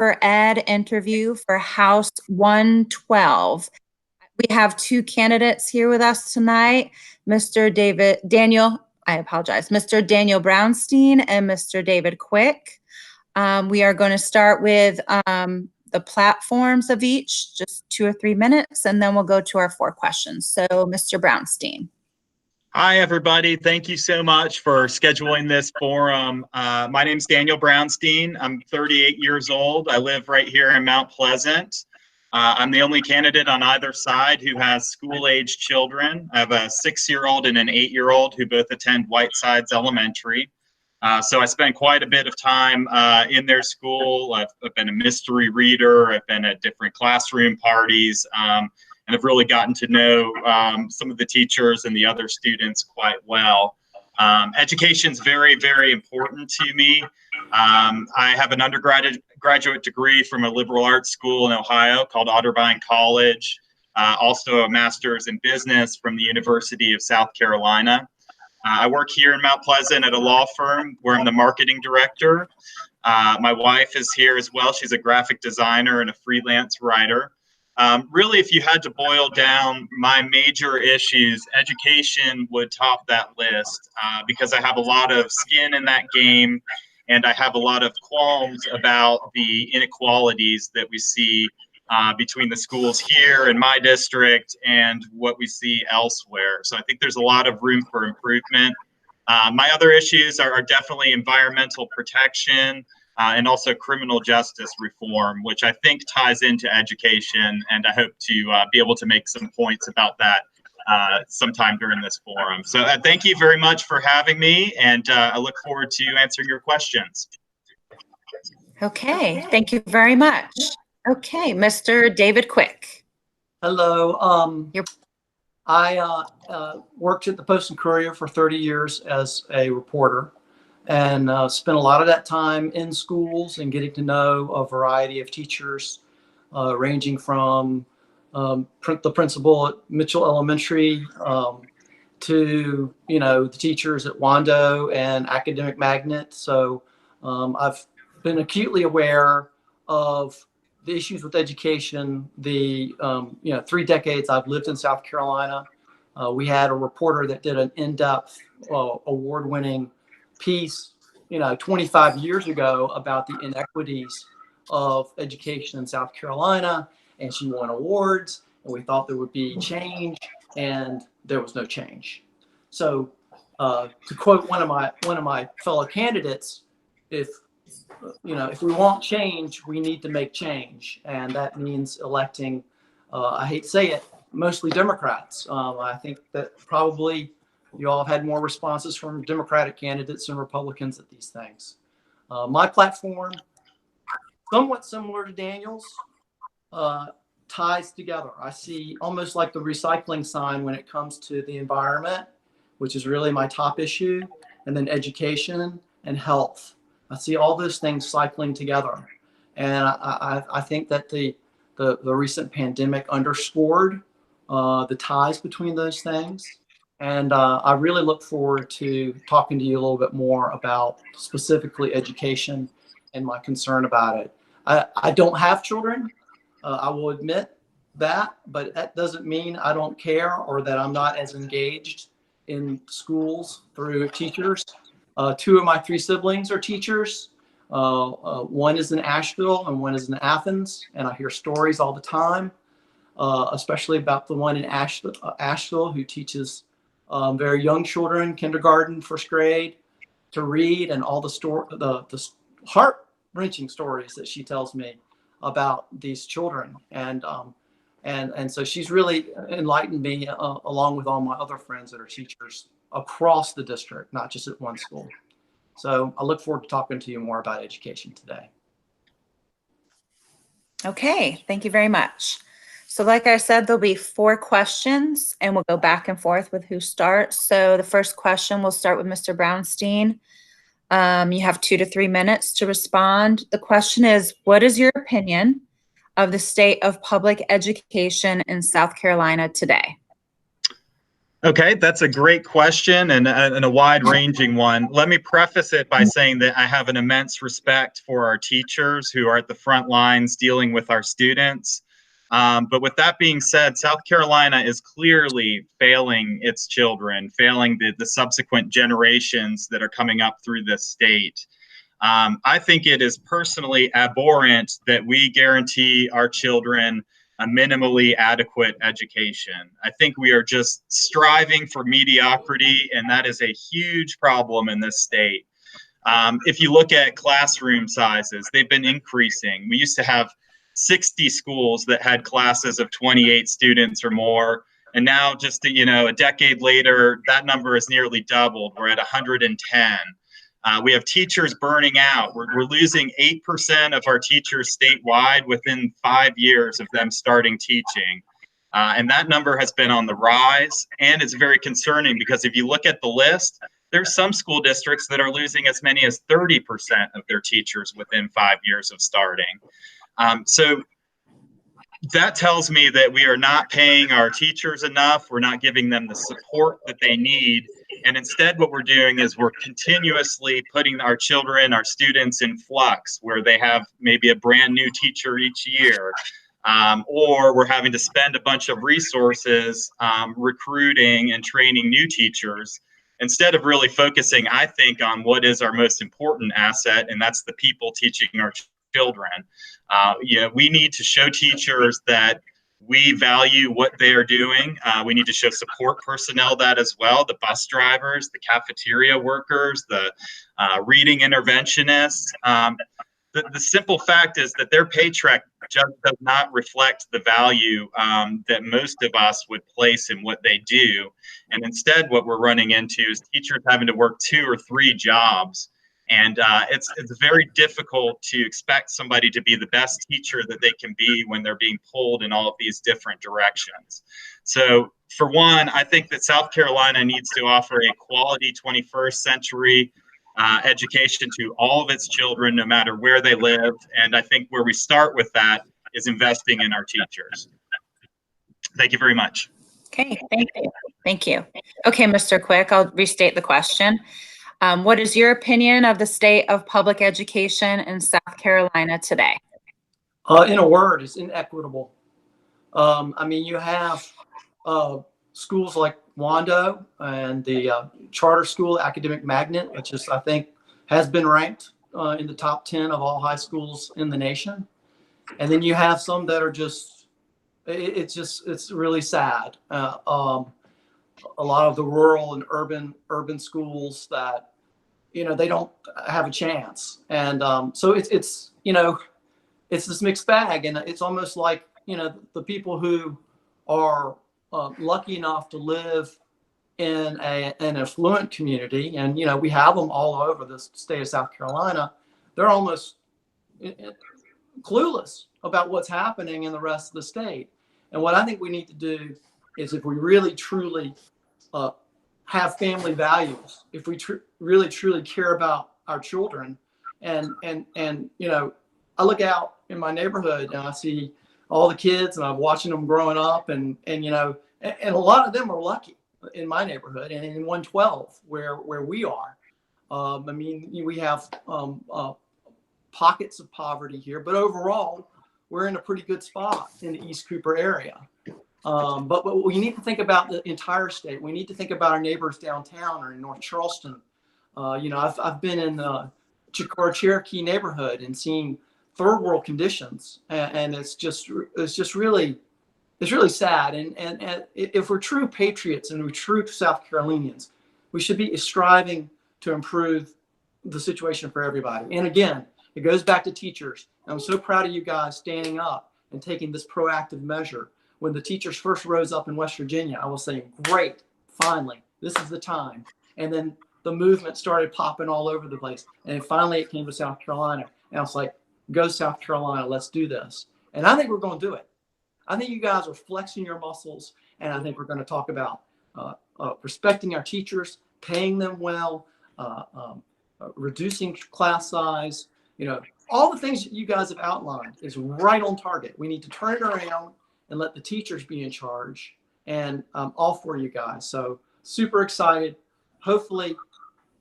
for Ed interview for House 112. We have two candidates here with us tonight, Mr. Daniel Brownstein and Mr. David Quick. We are going to start with the platforms of each, just 2 or 3 minutes, and then we'll go to our 4 questions. So, Mr. Brownstein. Hi, everybody. Thank you so much for scheduling this forum. My name is Daniel Brownstein. I'm 38 years old. I live right here in Mount Pleasant. I'm the only candidate on either side who has school-age children. I have a 6-year-old and an 8-year-old who both attend Whitesides Elementary. So I spend quite a bit of time in their school. I've been a mystery reader. I've been at different classroom parties. And I've really gotten to know some of the teachers and the other students quite well. Education is very, very important to me. I have an undergraduate degree from a liberal arts school in Ohio called Otterbein College, also a master's in business from the University of South Carolina. I work here in Mount Pleasant at a law firm where I'm the marketing director. My wife is here as well. She's a graphic designer and a freelance writer. Really, if you had to boil down my major issues, education would top that list because I have a lot of skin in that game and I have a lot of qualms about the inequalities that we see between the schools here in my district and what we see elsewhere. So I think there's a lot of room for improvement. My other issues are definitely environmental protection, and also criminal justice reform, which I think ties into education, and I hope to be able to make some points about that sometime during this forum. So thank you very much for having me, and I look forward to answering your questions. Okay, thank you very much. Okay, Mr. David Quick. Hello. I worked at the Post and Courier for 30 years as a reporter, and spent a lot of that time in schools and getting to know a variety of teachers, ranging from the principal at Mitchell Elementary to, the teachers at Wando and Academic Magnet. So I've been acutely aware of the issues with education. The 3 decades I've lived in South Carolina. We had a reporter that did an in-depth, award-winning piece, 25 years ago about the inequities of education in South Carolina, and she won awards, and we thought there would be change, and there was no change. So to quote one of my fellow candidates, if we want change, we need to make change, and that means electing, I hate to say it, mostly Democrats. I think that probably you all have had more responses from Democratic candidates and Republicans at these things. My platform, somewhat similar to Daniel's, ties together. I see almost like the recycling sign when it comes to the environment, which is really my top issue, and then education and health. I see all those things cycling together. And I think that the recent pandemic underscored the ties between those things. And I really look forward to talking to you a little bit more about specifically education and my concern about it. I don't have children, I will admit that, but that doesn't mean I don't care or that I'm not as engaged in schools through teachers. 2 of my 3 siblings are teachers. One is in Asheville and one is in Athens, and I hear stories all the time, especially about the one in Asheville who teaches very young children, kindergarten, 1st grade, to read, and all the heart-wrenching stories that she tells me about these children. And so she's really enlightened me, along with all my other friends that are teachers across the district, not just at one school. So I look forward to talking to you more about education today. Okay, thank you very much. So like I said, there'll be 4 questions and we'll go back and forth with who starts. So the first question, we'll start with Mr. Brownstein. You have 2 to 3 minutes to respond. The question is, what is your opinion of the state of public education in South Carolina today? Okay, that's a great question and a wide-ranging one. Let me preface it by saying that I have an immense respect for our teachers who are at the front lines dealing with our students. But with that being said, South Carolina is clearly failing its children, failing the subsequent generations that are coming up through this state. I think it is personally abhorrent that we guarantee our children a minimally adequate education. I think we are just striving for mediocrity, and that is a huge problem in this state. If you look at classroom sizes, they've been increasing. We used to have 60 schools that had classes of 28 students or more. And now just, a decade later, that number is nearly doubled. We're at 110. We have teachers burning out. We're losing 8% of our teachers statewide within 5 years of them starting teaching. And that number has been on the rise. And it's very concerning because if you look at the list, there's some school districts that are losing as many as 30% of their teachers within 5 years of starting. So that tells me that we are not paying our teachers enough. We're not giving them the support that they need. And instead, what we're doing is we're continuously putting our children, our students in flux, where they have maybe a brand new teacher each year, or we're having to spend a bunch of resources recruiting and training new teachers, instead of really focusing, I think, on what is our most important asset, and that's the people teaching our children. We need to show teachers that we value what they are doing. We need to show support personnel that as well, the bus drivers, the cafeteria workers, the reading interventionists. The simple fact is that their paycheck just does not reflect the value that most of us would place in what they do. And instead, what we're running into is teachers having to work 2 or 3 jobs. And it's very difficult to expect somebody to be the best teacher that they can be when they're being pulled in all of these different directions. So for one, I think that South Carolina needs to offer a quality 21st century education to all of its children, no matter where they live. And I think where we start with that is investing in our teachers. Thank you very much. Okay, thank you. Thank you. Okay, Mr. Quick, I'll restate the question. What is your opinion of the state of public education in South Carolina today? In a word, it's inequitable. You have schools like Wando and the charter school Academic Magnet, which is, I think, has been ranked in the top 10 of all high schools in the nation. And then you have some that are just, it's really sad. A lot of the rural and urban schools that, they don't have a chance. And so it's this mixed bag. And it's almost like, the people who are lucky enough to live in an affluent community, and, we have them all over the state of South Carolina, they're almost clueless about what's happening in the rest of the state. And what I think we need to do is, if we really, truly have family values, if we really, truly care about our children, and I look out in my neighborhood and I see all the kids, and I'm watching them growing up, and a lot of them are lucky in my neighborhood and in 112 where we are. We have pockets of poverty here, but overall we're in a pretty good spot in the East Cooper area. But we need to think about the entire state. We need to think about our neighbors downtown or in North Charleston. I've been in the Cherokee neighborhood and seen third world conditions, and it's just really sad. And if we're true patriots and we're true South Carolinians, we should be striving to improve the situation for everybody. And again, it goes back to teachers. And I'm so proud of you guys standing up and taking this proactive measure. When the teachers first rose up in West Virginia, I was saying, great, finally, this is the time. And then the movement started popping all over the place. And finally it came to South Carolina. And I was like, go South Carolina, let's do this. And I think we're going to do it. I think you guys are flexing your muscles. And I think we're going to talk about respecting our teachers, paying them well, reducing class size. All the things that you guys have outlined is right on target. We need to turn it around and let the teachers be in charge. and all for you guys. So super excited. Hopefully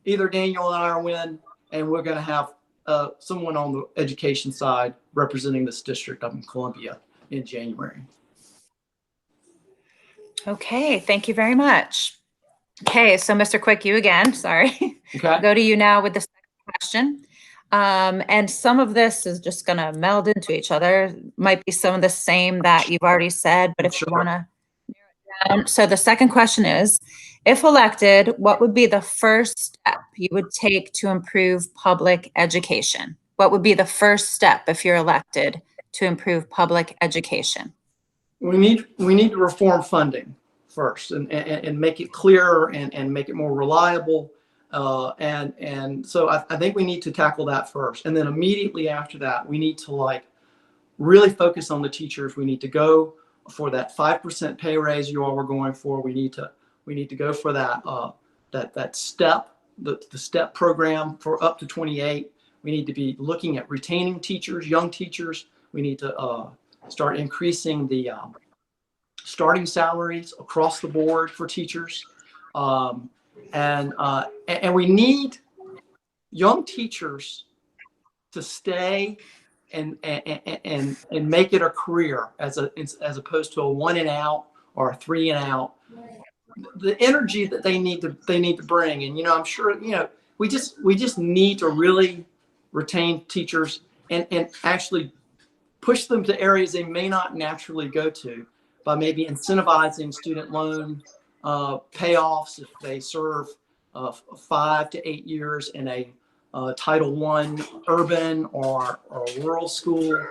either Daniel and I are win, and we're going to have someone on the education side representing this district up in Columbia in January. Okay, thank you very much. Okay, so Mr. Quick, you again, sorry. Okay. Go to you now with the second question. And some of this is just going to meld into each other. Might be some of the same that you've already said, but if Sure. you want to narrow it down. So the second question is, if elected, what would be the first step you would take to improve public education? What would be the first step if you're elected to improve public education? We need to reform funding first and make it clearer and make it more reliable. And so I think we need to tackle that first. And then immediately after that, we need to really focus on the teachers. We need to go for that 5% pay raise you all were going for. We need to go for that that step, the STEP program for up to 28. We need to be looking at retaining teachers, young teachers. We need to start increasing the starting salaries across the board for teachers. And we need young teachers to stay and make it a career as opposed to a 1 and out or a 3 and out. The energy that they need to bring, and I'm sure we just need to really retain teachers and actually push them to areas they may not naturally go to by maybe incentivizing student loan payoffs if they serve 5 to 8 years in a Title I urban or rural school.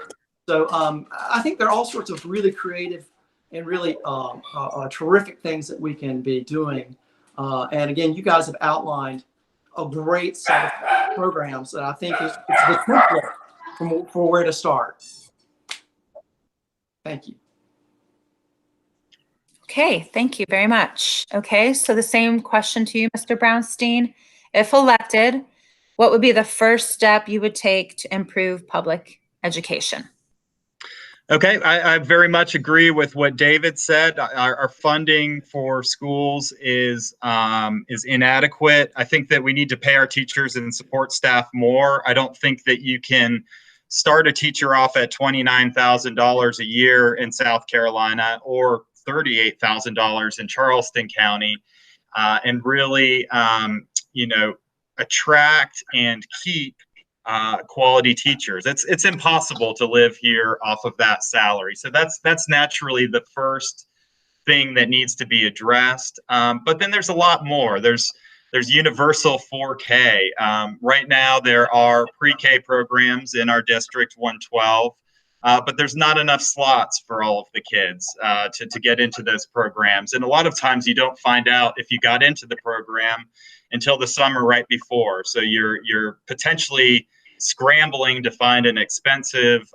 So I think there are all sorts of really creative and really terrific things that we can be doing. And again, you guys have outlined a great set of programs that I think it's the template for where to start. Thank you. Okay, thank you very much. Okay, so the same question to you, Mr. Brownstein. If elected, what would be the first step you would take to improve public education? Okay, I very much agree with what David said. Our funding for schools is inadequate. I think that we need to pay our teachers and support staff more. I don't think that you can start a teacher off at $29,000 a year in South Carolina or $38,000 in Charleston County and really, attract and keep quality teachers. It's impossible to live here off of that salary. So that's naturally the first thing that needs to be addressed. But then there's a lot more. There's universal 4K. Right now there are pre-K programs in our district 112, but there's not enough slots for all of the kids to get into those programs. And a lot of times you don't find out if you got into the program until the summer right before. So you're potentially scrambling to find an expensive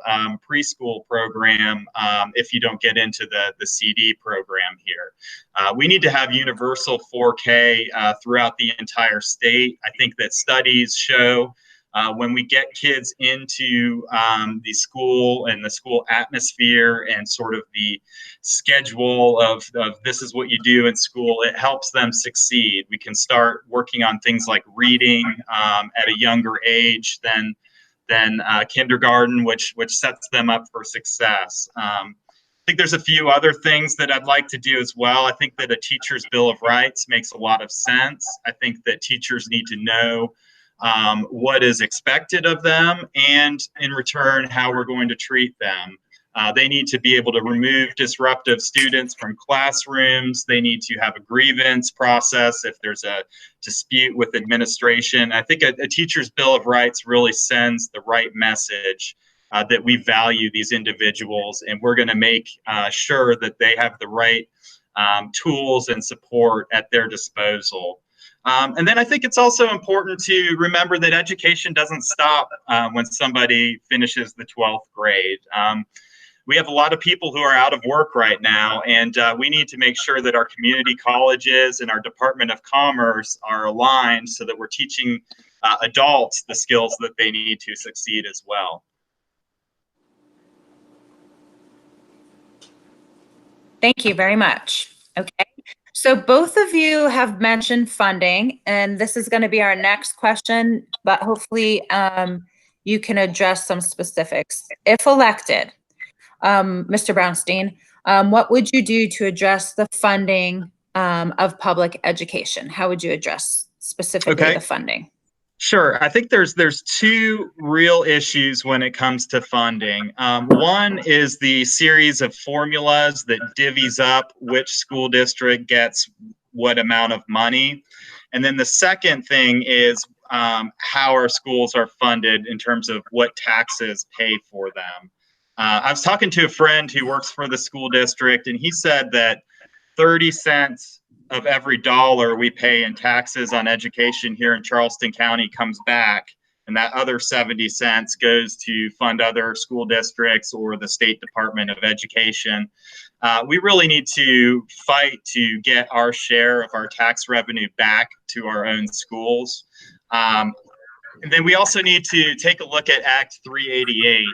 preschool program if you don't get into the CD program here. We need to have universal 4K throughout the entire state. I think that studies show when we get kids into the school and the school atmosphere and sort of the schedule of this is what you do in school, it helps them succeed. We can start working on things like reading at a younger age than kindergarten, which sets them up for success. I think there's a few other things that I'd like to do as well. I think that a teacher's Bill of Rights makes a lot of sense. I think that teachers need to know what is expected of them, and in return, how we're going to treat them. They need to be able to remove disruptive students from classrooms. They need to have a grievance process if there's a dispute with administration. I think a teacher's Bill of Rights really sends the right message that we value these individuals, and we're going to make sure that they have the right tools and support at their disposal. And then I think it's also important to remember that education doesn't stop when somebody finishes the 12th grade. We have a lot of people who are out of work right now, and we need to make sure that our community colleges and our Department of Commerce are aligned so that we're teaching adults the skills that they need to succeed as well. Thank you very much. Okay. So both of you have mentioned funding, and this is going to be our next question, but hopefully you can address some specifics. If elected, Mr. Brownstein, what would you do to address the funding of public education? How would you address specifically Okay. the funding? Sure. I think there's two real issues when it comes to funding. One is the series of formulas that divvies up which school district gets what amount of money. And then the second thing is how our schools are funded in terms of what taxes pay for them. I was talking to a friend who works for the school district, and he said that 30 cents of every dollar we pay in taxes on education here in Charleston County comes back, and that other 70 cents goes to fund other school districts or the State Department of Education. We really need to fight to get our share of our tax revenue back to our own schools. And then we also need to take a look at Act 388.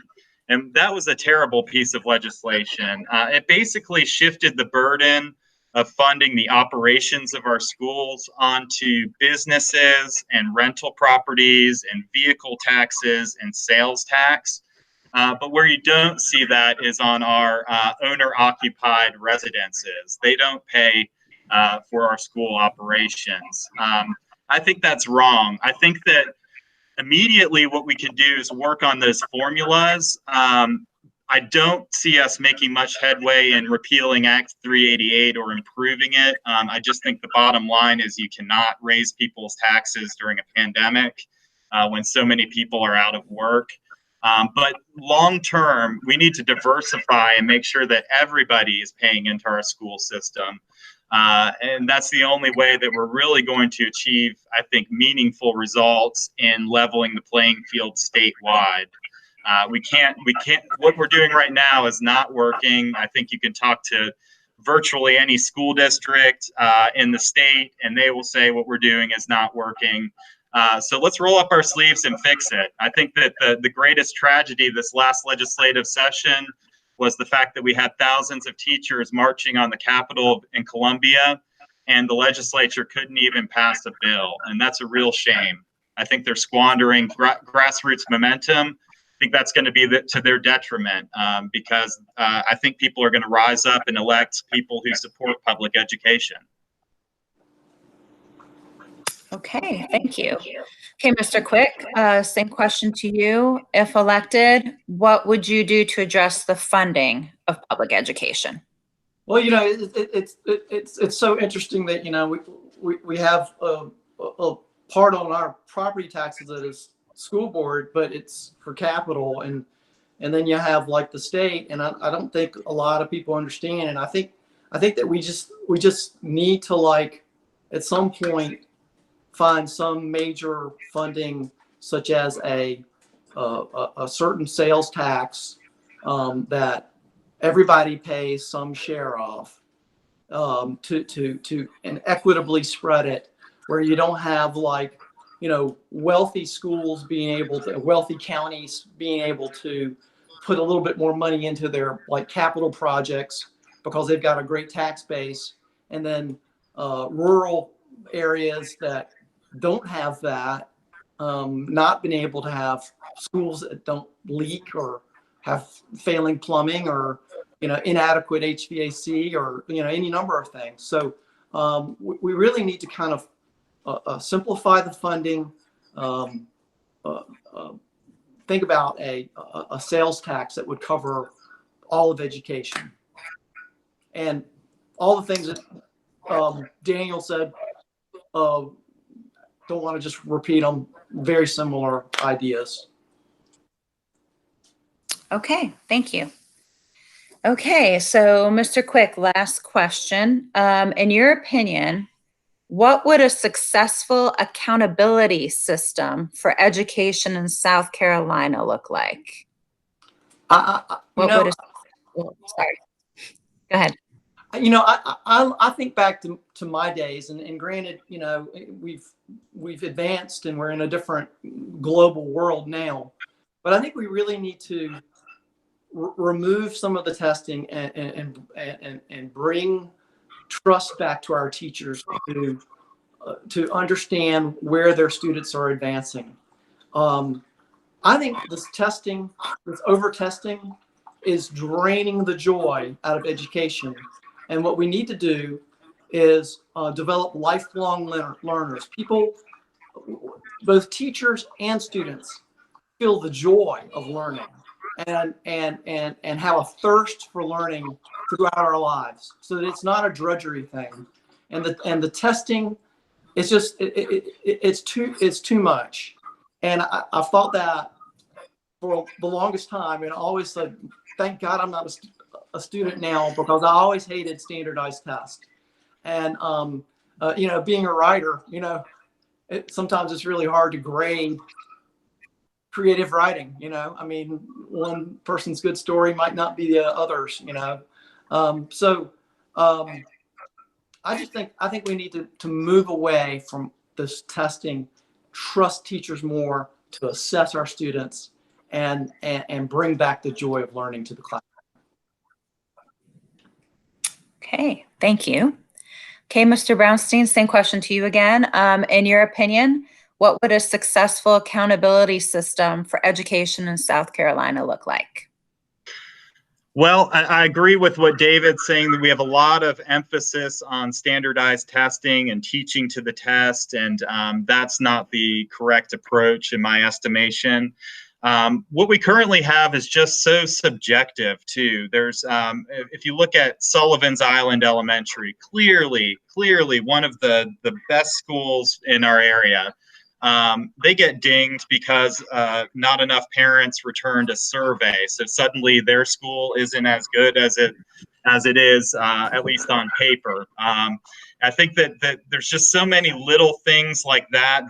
And that was a terrible piece of legislation. It basically shifted the burden of funding the operations of our schools onto businesses and rental properties and vehicle taxes and sales tax. But where you don't see that is on our owner-occupied residences. They don't pay for our school operations. I think that's wrong. I think that immediately what we can do is work on those formulas. I don't see us making much headway in repealing Act 388 or improving it. I just think the bottom line is you cannot raise people's taxes during a pandemic when so many people are out of work. But long term, we need to diversify and make sure that everybody is paying into our school system. And that's the only way that we're really going to achieve, I think, meaningful results in leveling the playing field statewide. We can't, what we're doing right now is not working. I think you can talk to virtually any school district in the state, and they will say what we're doing is not working. So let's roll up our sleeves and fix it. I think that the greatest tragedy this last legislative session was the fact that we had thousands of teachers marching on the Capitol in Columbia, and the legislature couldn't even pass a bill. And that's a real shame. I think they're squandering grassroots momentum. I think that's going to be to their detriment because I think people are going to rise up and elect people who support public education. Okay, thank you. Okay, Mr. Quick, same question to you. If elected, what would you do to address the funding of public education? Well, you know, it's so interesting that, you know, we have a part on our property taxes that is school board, but it's for capital, and then you have like the state, and I don't think a lot of people understand, and I think that we just need to, like, at some point find some major funding, such as a certain sales tax that everybody pays some share of, to and equitably spread it, where you don't have, like, you know, wealthy schools being able to, wealthy counties being able to put a little bit more money into their, like, capital projects because they've got a great tax base, and then rural areas that don't have that, not been able to have schools that don't leak or have failing plumbing or, you know, inadequate HVAC or, you know, any number of things. So we really need to kind of simplify the funding, think about a sales tax that would cover all of education, and all the things that Daniel said. Don't want to just repeat them. Very similar ideas. Okay, thank you. Okay, so Mr. Quick, last question. In your opinion, what would a successful accountability system for education in South Carolina look like? Sorry, go ahead. You know, I think back to my days, and granted, you know, we've advanced and we're in a different global world now, but I think we really need to remove some of the testing and bring trust back to our teachers to understand where their students are advancing. I think this testing, this over-testing, is draining the joy out of education. And what we need to do is develop lifelong learners. People, both teachers and students, feel the joy of learning and have a thirst for learning throughout our lives, so that it's not a drudgery thing. And the testing, it's just it's too much. And I've thought that for the longest time, and I always said, thank God I'm not a student now, because I always hated standardized tests. And you know, being a writer, you know, sometimes it's really hard to grade creative writing. You know, I mean, one person's good story might not be the other's. You know, I think we need to move away from this testing, trust teachers more to assess our students, and bring back the joy of learning to the class. Okay, thank you. Okay, Mr. Brownstein, same question to you again. In your opinion, what would a successful accountability system for education in South Carolina look like? Well, I agree with what David's saying, that we have a lot of emphasis on standardized testing and teaching to the test, and that's not the correct approach in my estimation. What we currently have is just so subjective too. There's, if you look at Sullivan's Island Elementary, clearly one of the best schools in our area. They get dinged because not enough parents returned a survey. So suddenly their school isn't as good as it is, at least on paper. I think that there's just so many little things like that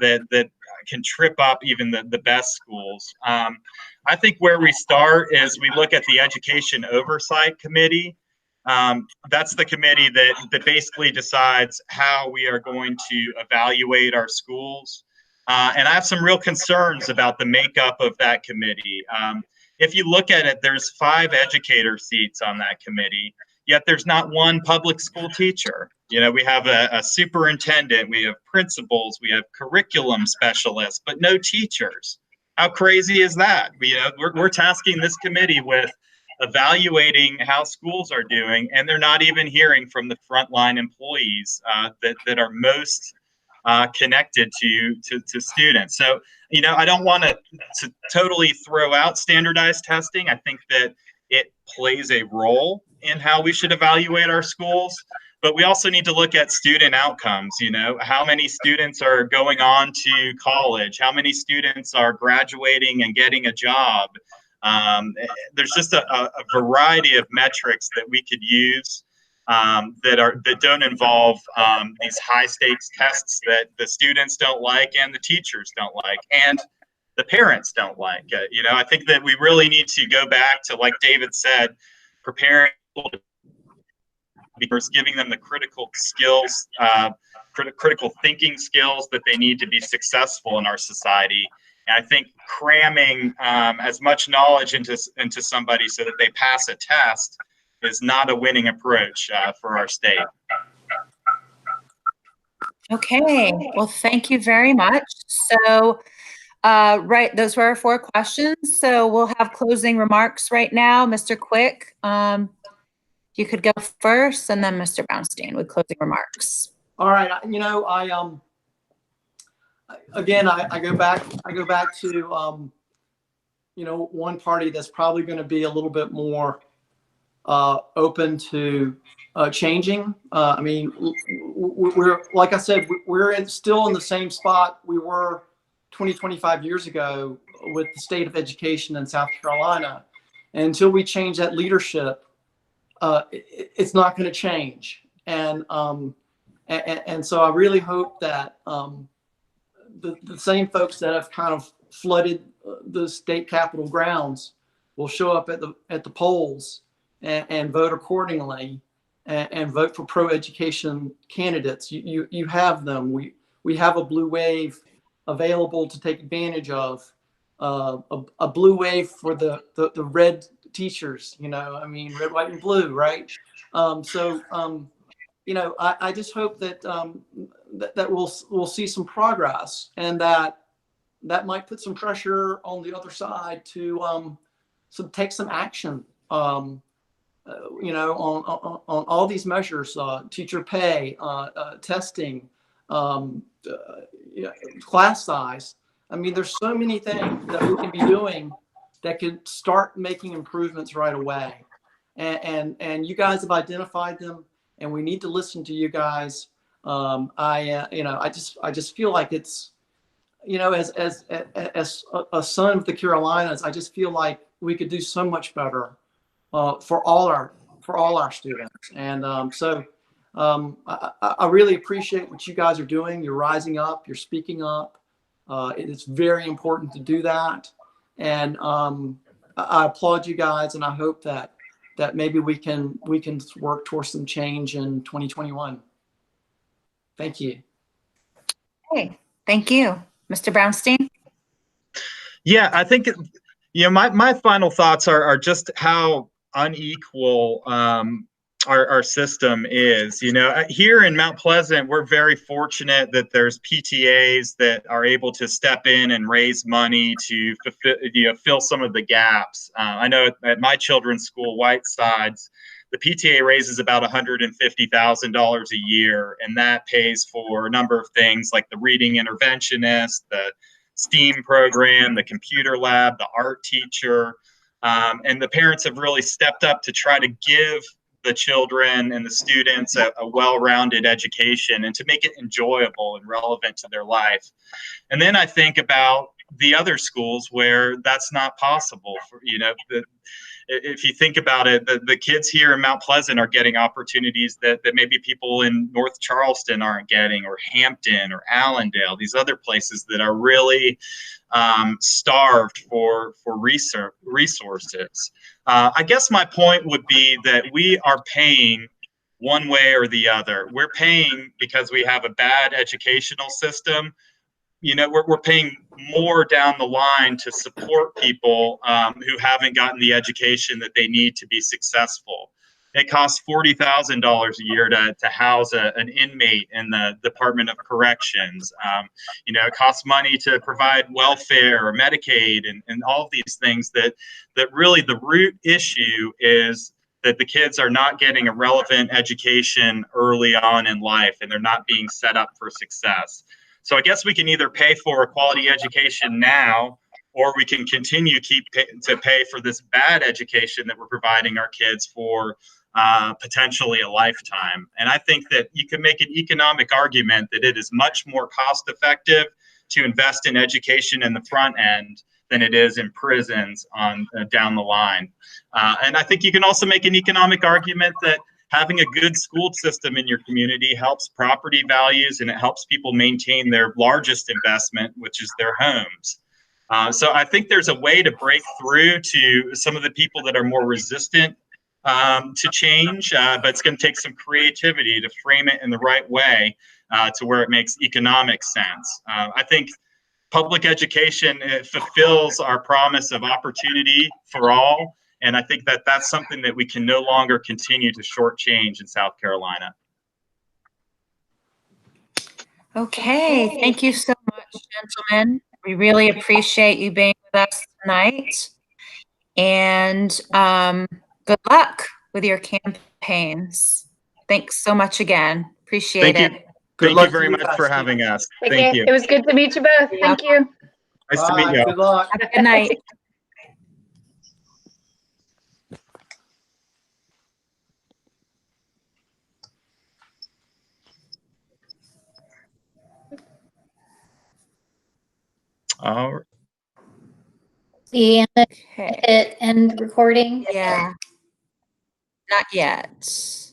can trip up even the best schools. I think where we start is we look at the Education Oversight Committee. That's the committee that basically decides how we are going to evaluate our schools. And I have some real concerns about the makeup of that committee. If you look at it, there's 5 educator seats on that committee, yet there's not one public school teacher. You know, we have a superintendent, we have principals, we have curriculum specialists, but no teachers. How crazy is that? We're tasking this committee with evaluating how schools are doing, and they're not even hearing from the frontline employees that are most connected to students. So, you know, I don't want to totally throw out standardized testing. I think that it plays a role in how we should evaluate our schools, but we also need to look at student outcomes. You know, how many students are going on to college? How many students are graduating and getting a job? There's just a variety of metrics that we could use that don't involve these high stakes tests that the students don't like and the teachers don't like and the parents don't like. You know, I think that we really need to go back to, like David said, preparing people, because giving them the critical skills, critical thinking skills that they need to be successful in our society. And I think cramming as much knowledge into somebody so that they pass a test is not a winning approach for our state. Okay, well, thank you very much. So, right, those were our 4 questions. So we'll have closing remarks right now. Mr. Quick, you could go first, and then Mr. Brownstein with closing remarks. All right, you know, again, I go back to you know, one party that's probably going to be a little bit more open to changing. I mean, we're, like I said, we're still in the same spot we were 25 years ago with the state of education in South Carolina. And until we change that leadership, it's not going to change. And so I really hope that the same folks that have kind of flooded the state capitol grounds will show up at the polls and vote accordingly, and vote for pro-education candidates. You have them. We have a blue wave available to take advantage of, a blue wave for the red teachers. You know, I mean, red, white, and blue, right? you know, I just hope that that we'll see some progress, and that might put some pressure on the other side to take some action. You know, on all these measures, teacher pay, testing, class size. I mean, there's so many things that we can be doing that could start making improvements right away. And you guys have identified them, and we need to listen to you guys. You know, I just feel like it's, you know, as a son of the Carolinas, I just feel like we could do so much better for all our students. And I really appreciate what you guys are doing. You're rising up, you're speaking up. It is very important to do that. And I applaud you guys, and I hope that maybe we can work towards some change in 2021. Thank you. Okay, thank you. Mr. Brownstein? Yeah, I think, you know, my final thoughts are just how unequal our system is. You know, here in Mount Pleasant, we're very fortunate that there's PTAs that are able to step in and raise money to fulfill, you know, fill some of the gaps. I know at my children's school, Whitesides, the PTA raises about $150,000 a year, and that pays for a number of things like the reading interventionist, the STEAM program, the computer lab, the art teacher. And the parents have really stepped up to try to give the children and the students a well-rounded education and to make it enjoyable and relevant to their life. And then I think about the other schools where that's not possible. You know, if you think about it, the kids here in Mount Pleasant are getting opportunities that maybe people in North Charleston aren't getting, or Hampton or Allendale, these other places that are really starved for resources. I guess my point would be that we are paying one way or the other. We're paying because we have a bad educational system. You know, we're paying more down the line to support people who haven't gotten the education that they need to be successful. It costs $40,000 a year to house an inmate in the Department of Corrections. You know, it costs money to provide welfare or Medicaid and all of these things that really the root issue is that the kids are not getting a relevant education early on in life, and they're not being set up for success. So I guess we can either pay for a quality education now, or we can continue to pay for this bad education that we're providing our kids for potentially a lifetime. And I think that you can make an economic argument that it is much more cost effective to invest in education in the front end than it is in prisons on down the line. And I think you can also make an economic argument that having a good school system in your community helps property values, and it helps people maintain their largest investment, which is their homes. So I think there's a way to break through to some of the people that are more resistant to change, but it's going to take some creativity to frame it in the right way to where it makes economic sense. I think public education fulfills our promise of opportunity for all. And I think that that's something that we can no longer continue to shortchange in South Carolina. Okay, thank you so much, gentlemen. We really appreciate you being with us tonight. And good luck with your campaigns. Thanks so much again. Appreciate it. Thank you very much for having us. Thank you. It was good to meet you both. Thank you. Nice to meet you. Good luck. Have a good night. All right. See, Okay. end recording. Yeah. Not yet.